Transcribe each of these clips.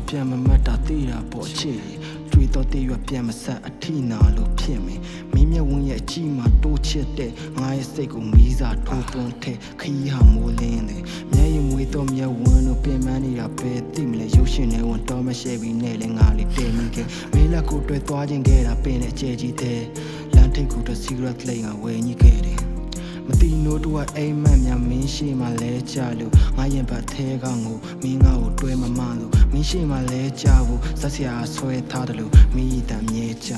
ပြန်မမတ်တာသိတာပေါ့ချစ်တွေးတော့တည်ရွက်ပြန်မဆက်အထိနာလို့ဖြစ်မယ်မင်းမျက်ဝန်းရဲ့အကြည့်မှာတိုးချစ်တဲ့ငါရဲ့စိတ်ကိုမီးစာထိုးသွန်းထဲခရီးဟာမိုးလင်းတယ်မျက်ရည်မွေးတော့မျက်ဝန်းတို့ပင်ပန်းနေတာပဲသိမလဲရုပ်ရှင်နဲ့ဝန်တော်မရှိပြီးနဲ့လဲငါလေးတဲမိခဲ့မင်းလက်ကိုတွေ့သွားခြင်းခဲ့တာပင်နဲ့အကျဲကြီးတဲ့လမ်းထိပ်ကိုတော့ cigarette လိမ့်ကဝယ်ညှိခဲ့တယ်မတီနိုးတို့ကအိမ်မက်များမင်းရှိမှလဲကြလို့ငါရင်ဘတ်သေးကငိုမင်းငါ့ကိုတွဲမမလို့မင်းရှိမှလဲကြဖို့စက်စရာဆွဲထားတယ်လို့မိတမ်းမြဲကြ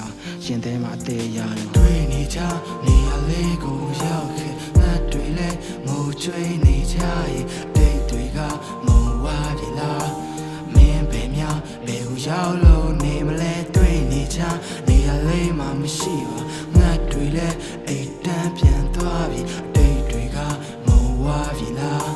ရင်ထဲမှာအသေးရတယ်တွေ့နေကြနေရလေးကိုရောက်ခဲ့ငါတွေ့လဲငိုကြွေးနေကြရဲ့တိတ်တွေကငုံဝါပြီလားမင်းပဲများဘယ်ကိုရောက်လို့နေမလဲတွေ့နေကြနေရလေးမှမရှိပါငါတွေ့လဲအိတ်တန်းပြန်သွားပြီတိတ်တွေကငုံဝါပြီလား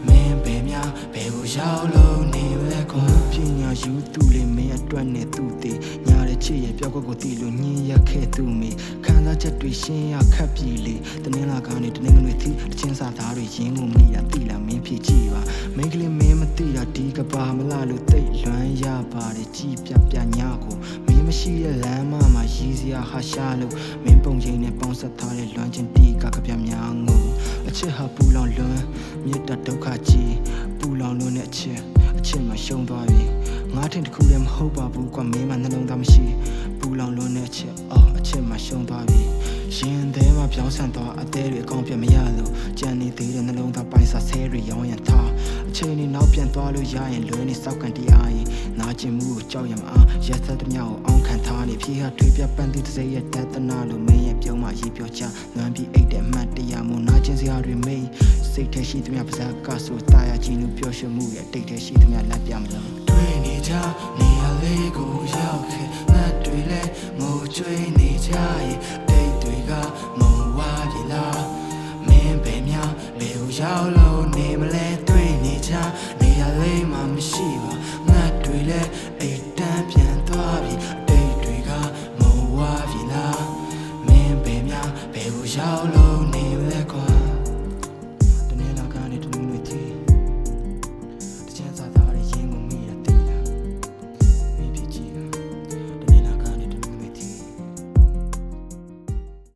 မင်းပဲများဘယ်ကိုရောက်လို့နေမလဲကွာပညာယူသူလေးမင်းအတွက်နဲ့သူတည်ညာတဲ့ချစ်ရဲ့ပြောက်ကွက်ကိုတီးလို့ညင်ရခဲ့သူမိခံစားချက်တွေရှင်းရခက်ပြီလေတနင်္လာကောင်းနေတနင်္ဂနွေထိတချင်းစာသားတွေရင်းကိုမိတာတိလာမင်းဖြစ်ကြည့်ပါမင်းကလေးမင်းမသိတာဒီကဘာမလားလို့တိတ်လွမ်းရပါတယ်ကြည်ပြညာကိုမင်းမရှိတဲ့လမ်းမှာရည်စရာဟာရှာလို့မင်းပုံချင်းနဲ့ပေါင်းဆက်ထားတဲ့လွမ်းချင်းတီကကြပြများငုံအချစ်ဟာပူလောင်လွမ်းမြေတဒုက္ခကြီးပူလောင်လွန်းတဲ့အချစ်မှရှုံးသွားပြီငါထင်တခုလည်းမဟုတ်ပါဘူးကွာမင်းမနှလုံးသားမရှိပူလောင်လွန်းတဲ့အချစ်မှရှုံးသွားပြီရင်ထဲမှာပြောင်းဆန်သွားအသေးတွေအကောင်ပြမရလို့ကြံနေသေးတဲ့နှလုံးသားပိုင်းစာဆဲတွေရောင်းရထားအချိန်နဲ့နောက်ပြန်သွားလို့ရရင်လွယ်နေစောက်ကန်တရားရင်နာကျင်မှုကိုကြောက်ရမအားရက်သက်သမျှကိုအောင်းခံထားနေဖြေဟာထွေးပြပန်းသည့်တစ်စိရဲ့တသနာလိုမင်းရဲ့ပြုံးမှရေးပြောချနွမ်းပြီးအိတ်တဲ့အမှတ်တရားမို့နာကျင်စရာတွေမိတ်စိတ်ထဲရှိသမျှပါးစပ်ကဆိုတာယာကြီးလို့ပြောရှမှုရဲ့တိတ်ထဲရှိသမျှလက်ပြမလို့တွေ့နေကြနေရလေးကိုရောက်ခဲ့ငါတွေ့လဲငိုကြွေးနေကြရဲ့